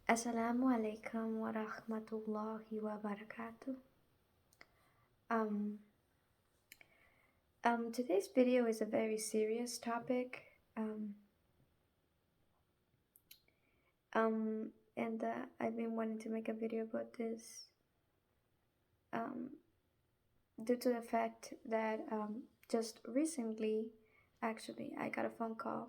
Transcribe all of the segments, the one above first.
Assalamu alaikum wa rahmatullahi wa barakatuh. Um, today's video is a very serious topic. Um, um, and I've been wanting to make a video about this. Um, due to the fact that just recently, actually, I got a phone call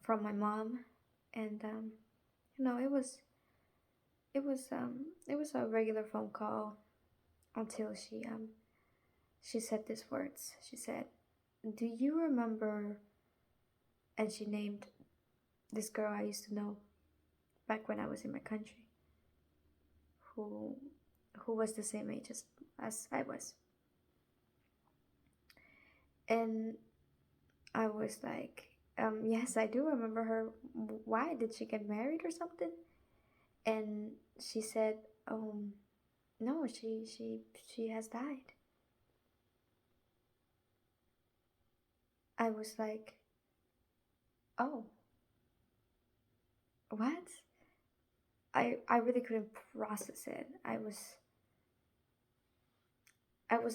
from my mom, and it was a regular phone call until she said these words. She said, "Do you remember?" And she named this girl I used to know back when I was in my country, who who was the same age as I was. And I was like, yes, I do remember her. Why did she get married or something? And she said, no, she has died. I was like, oh, what? I really couldn't process it. I was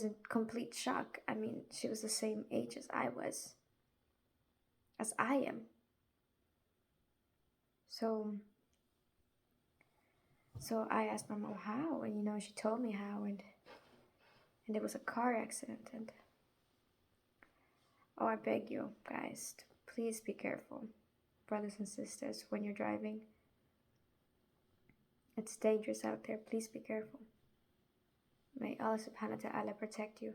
in complete shock. I mean, she was the same age as I am. So so I asked my mom how, and she told me how, and it was a car accident. And oh, I beg you guys, please be careful, brothers and sisters, when you're driving. It's dangerous out there. Please be careful. May Allah subhanahu wa ta'ala protect you,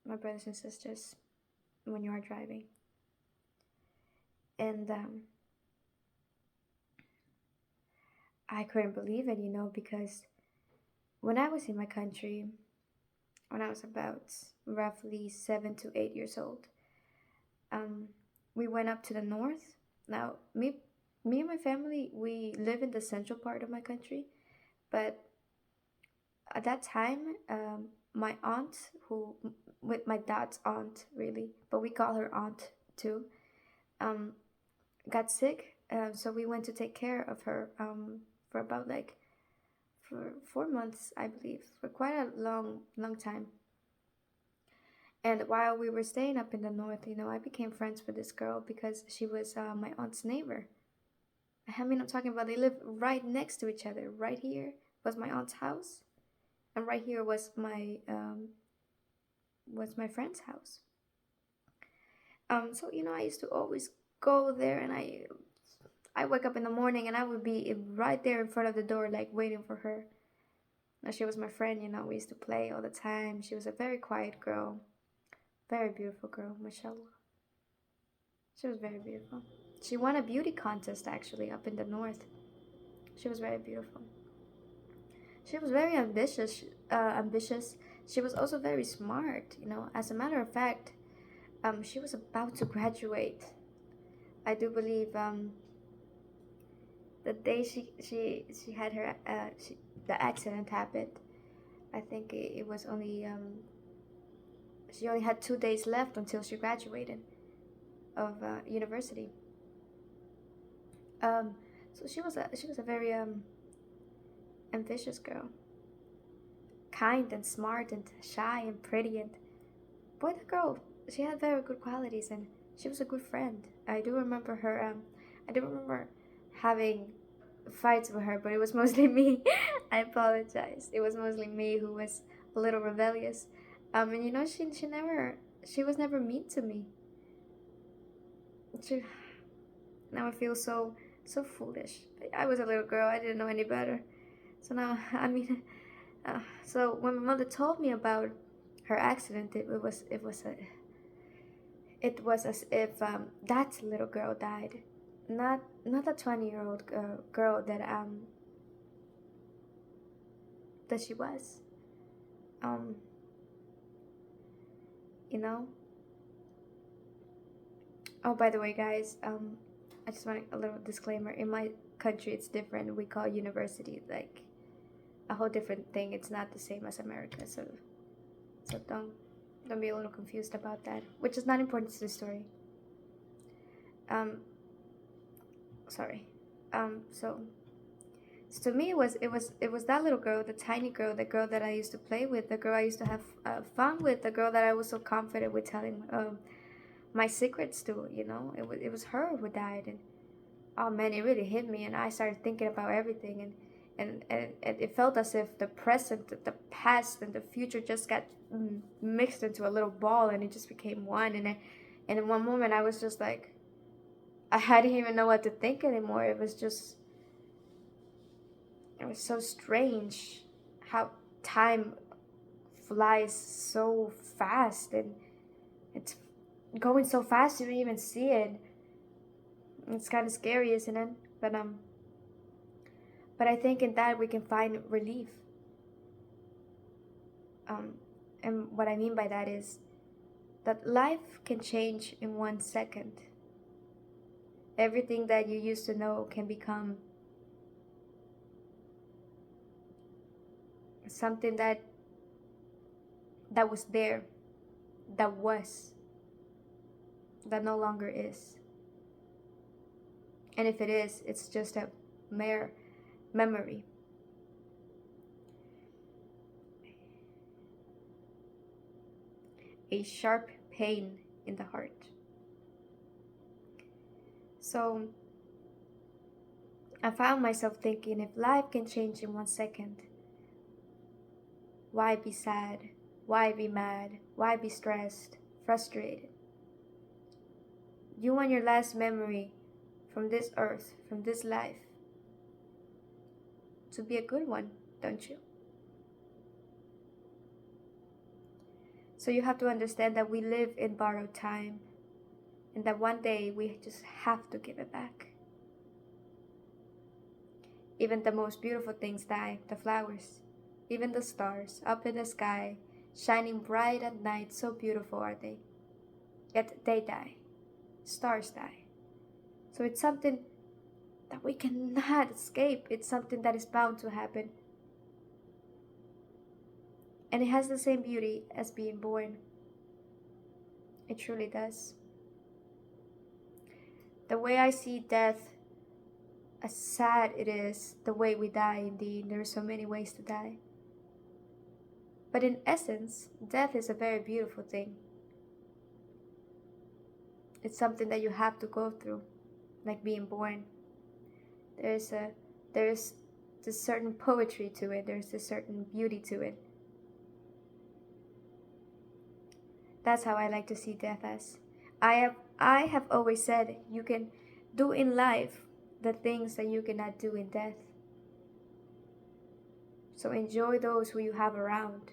my brothers and sisters, when you are driving. And I couldn't believe it, because when I was in my country, when I was about roughly 7 to 8 years old, um, we went up to the north. Now, me and my family, we live in the central part of my country, but at that time, my aunt, who with my dad's aunt, really, but we call her aunt too, um, got sick. So we went to take care of her for about for 4 months, I believe, for quite a long time. And while we were staying up in the north, I became friends with this girl because she was my aunt's neighbor. I mean, I'm talking about they live right next to each other. Right here was my aunt's house, and right here was my friend's house. So I used to always go there, and I wake up in the morning and I would be right there in front of the door, like waiting for her. Now she was my friend. We used to play all the time. She was a very quiet girl, very beautiful girl, mashallah. She was very beautiful. She won a beauty contest actually up in the north. She was very beautiful. She was very ambitious. Ambitious. She was also very smart. As a matter of fact, she was about to graduate. I do believe the day she had her the accident happened. I think it was only she only had 2 days left until she graduated of university. So she was a very ambitious girl, kind and smart and shy and pretty, and boy, the girl, she had very good qualities, and she was a good friend. I do remember her. I do remember having fights with her, but it was mostly me. I apologize. It was mostly me who was a little rebellious. And she was never mean to me. She, now I feel so foolish. I was a little girl. I didn't know any better. So now, I mean, so when my mother told me about her accident, it was as if that little girl died, not a 20-year-old girl that she was. Um, you know. Oh, by the way, guys, I just want a little disclaimer. In my country, it's different. We call university like a whole different thing. It's not the same as America, so don't be a little confused about that. Which is not important to the story. Um, sorry. So to me, it was that little girl, the tiny girl, the girl that I used to play with, the girl I used to have fun with, the girl that I was so confident with telling my secrets to. It was her who died, and oh man, it really hit me, and I started thinking about everything, and it felt as if the present, the past, and the future just got mixed into a little ball, and it just became one. And in one moment, I was just like, I didn't even know what to think anymore. It was so strange how time flies so fast, and it's going so fast you don't even see it. It's kind of scary, isn't it? But I think in that we can find relief. Um, and what I mean by that is that life can change in 1 second. Everything that you used to know can become something that was there, that no longer is. And if it is, it's just a mere memory. A sharp pain in the heart. So I found myself thinking, if life can change in 1 second, why be sad? Why be mad? Why be stressed, frustrated? You want your last memory from this earth, from this life, to be a good one, don't you? So you have to understand that we live in borrowed time, and that one day we just have to give it back. Even the most beautiful things die, the flowers, even the stars up in the sky, shining bright at night, so beautiful are they. Yet they die. Stars die. So it's something that we cannot escape. It's something that is bound to happen. And it has the same beauty as being born. It truly does. The way I see death, as sad it is, the way we die, indeed, there are so many ways to die. But in essence, death is a very beautiful thing. It's something that you have to go through, like being born. There's this certain poetry to it. There's this certain beauty to it. That's how I like to see death as. I have always said you can do in life the things that you cannot do in death. So enjoy those who you have around.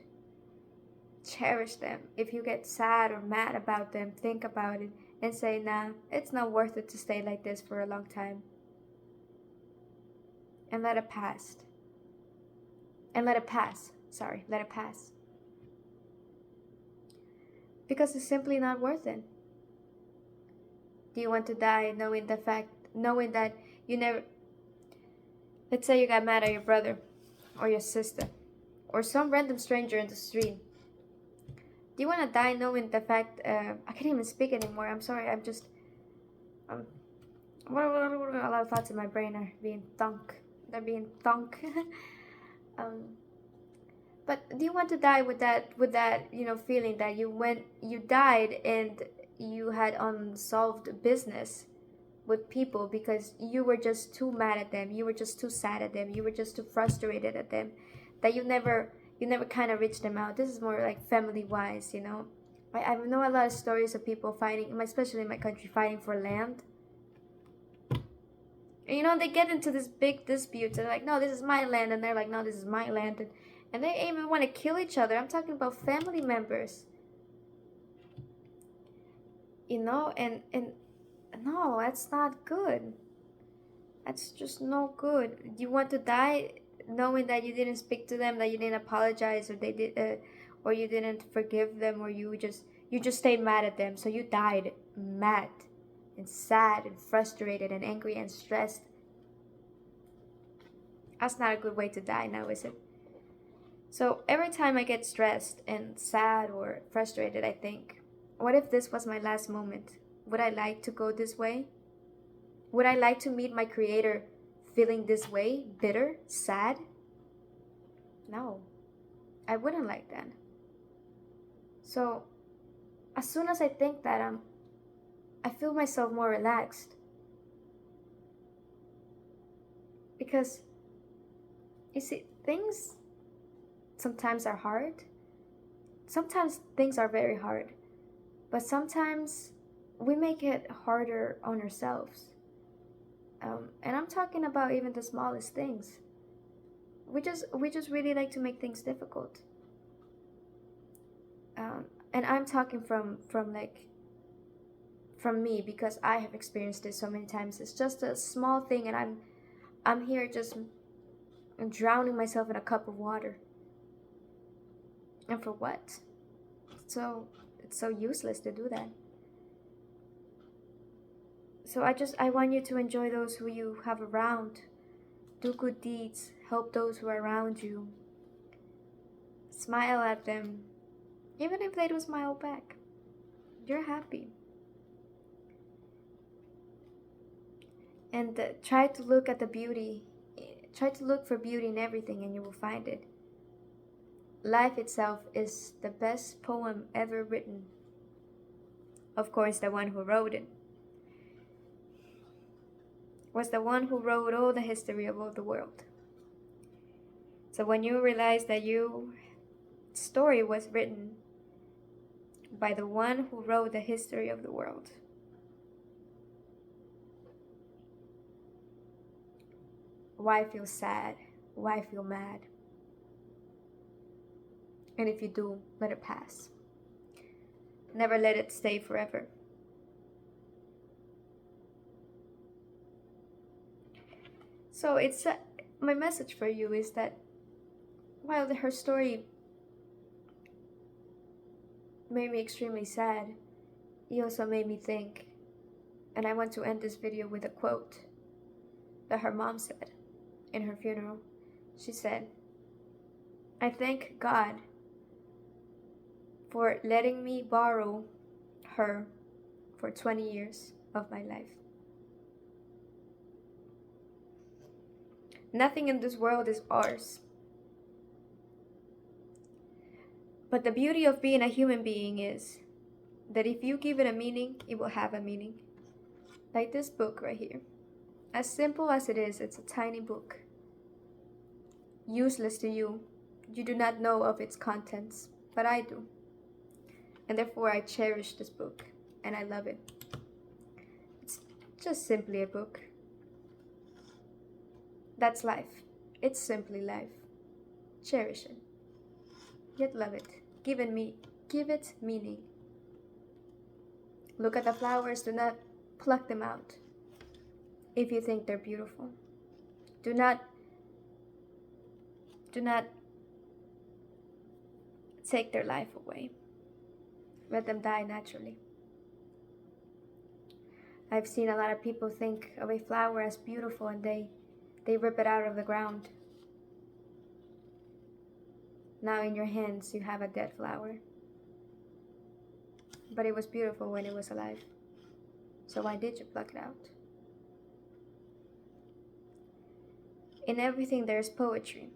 Cherish them. If you get sad or mad about them, think about it and say, nah, it's not worth it to stay like this for a long time. And let it pass. Let it pass. Because it's simply not worth it. Do you want to die knowing that you never, let's say you got mad at your brother or your sister or some random stranger in the street. Do you want to die knowing the fact, I can't even speak anymore, I'm sorry, I'm just, a lot of thoughts in my brain are being they're being thunk. But do you want to die with that feeling that you died and you had unsolved business with people because you were just too mad at them, you were just too sad at them, you were just too frustrated at them, that you never kind of reached them out? This is more like family wise, I know a lot of stories of people fighting, especially in my country, fighting for land. And they get into this big dispute. They're like, no, this is my land, and they're like, no, this is my land, and they even want to kill each other. I'm talking about family members. And no, that's not good. That's just no good. You want to die knowing that you didn't speak to them, that you didn't apologize, or you didn't forgive them, or you just stayed mad at them. So you died mad and sad and frustrated and angry and stressed. That's not a good way to die now, is it? So every time I get stressed and sad or frustrated, I think, what if this was my last moment? Would I like to go this way? Would I like to meet my creator feeling this way, bitter, sad. No, I wouldn't like that. So as soon as I think that, I feel myself more relaxed. Because you see, things sometimes are hard. Sometimes things are very hard. But sometimes we make it harder on ourselves. And I'm talking about even the smallest things. We just really like to make things difficult. And I'm talking from me, because I have experienced this so many times. It's just a small thing, and I'm here just drowning myself in a cup of water. And for what? So it's so useless to do that. So I want you to enjoy those who you have around. Do good deeds, help those who are around you. Smile at them. Even if they don't smile back, you're happy. And try to look at the beauty. Try to look for beauty in everything, and you will find it. Life itself is the best poem ever written. Of course, the one who wrote it was the one who wrote all the history of all the world. So when you realize that your story was written by the one who wrote the history of the world, why feel sad? Why feel mad? And if you do, let it pass. Never let it stay forever. So my message for you is that while her story made me extremely sad, it also made me think. And I want to end this video with a quote that her mom said in her funeral. She said, "I thank God for letting me borrow her for 20 years of my life. Nothing in this world is ours. But the beauty of being a human being is that if you give it a meaning, it will have a meaning. Like this book right here. As simple as it is, it's a tiny book. Useless to you. You do not know of its contents, but I do. And therefore I cherish this book, and I love it. It's just simply a book. That's life. It's simply life. Cherish it. Yet love it. Give it meaning. Look at the flowers. Do not pluck them out if you think they're beautiful. Do not take their life away. Let them die naturally. I've seen a lot of people think of a flower as beautiful, and they rip it out of the ground. Now in your hands you have a dead flower. But it was beautiful when it was alive. So why did you pluck it out? In everything there is poetry.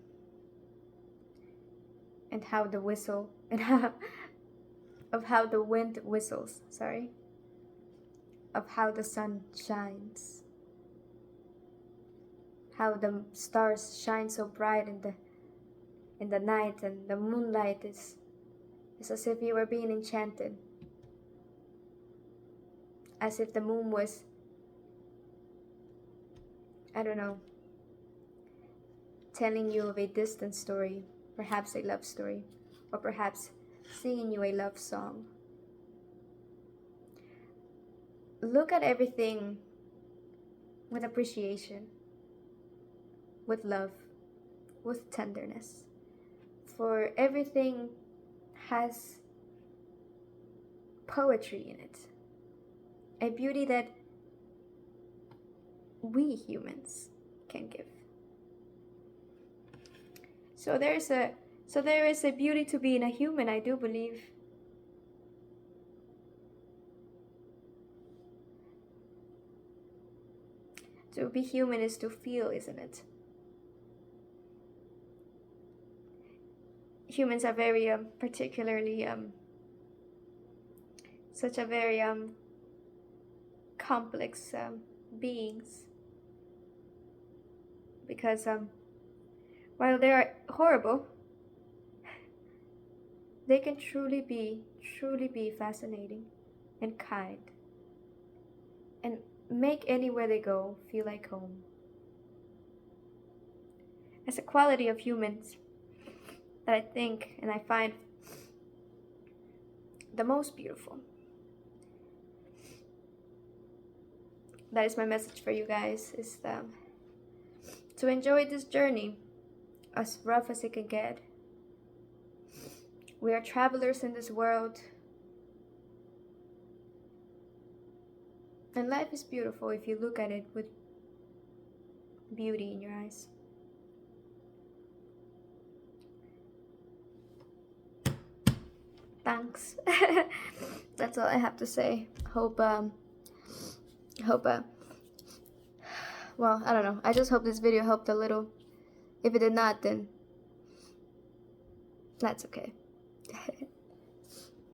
And how the whistle, and how the wind whistles, of how the sun shines, how the stars shine so bright in the night, and the moonlight is as if you were being enchanted, as if the moon was, I don't know, telling you of a distant story, perhaps a love story, or perhaps singing you a love song. Look at everything with appreciation, with love, with tenderness. For everything has poetry in it. A beauty that we humans can give. So there is a beauty to being a human, I do believe. To be human is to feel, isn't it? Humans are very particularly such a very complex beings, because while they are horrible, they can truly be fascinating and kind, and make anywhere they go feel like home. It's a quality of humans that I think and I find the most beautiful. That is my message for you guys, is to enjoy this journey, as rough as it can get. We are travelers in this world, and life is beautiful if you look at it with beauty in your eyes. Thanks. That's all I have to say. Hope well, I don't know. I just hope this video helped a little. If it did not, then that's okay.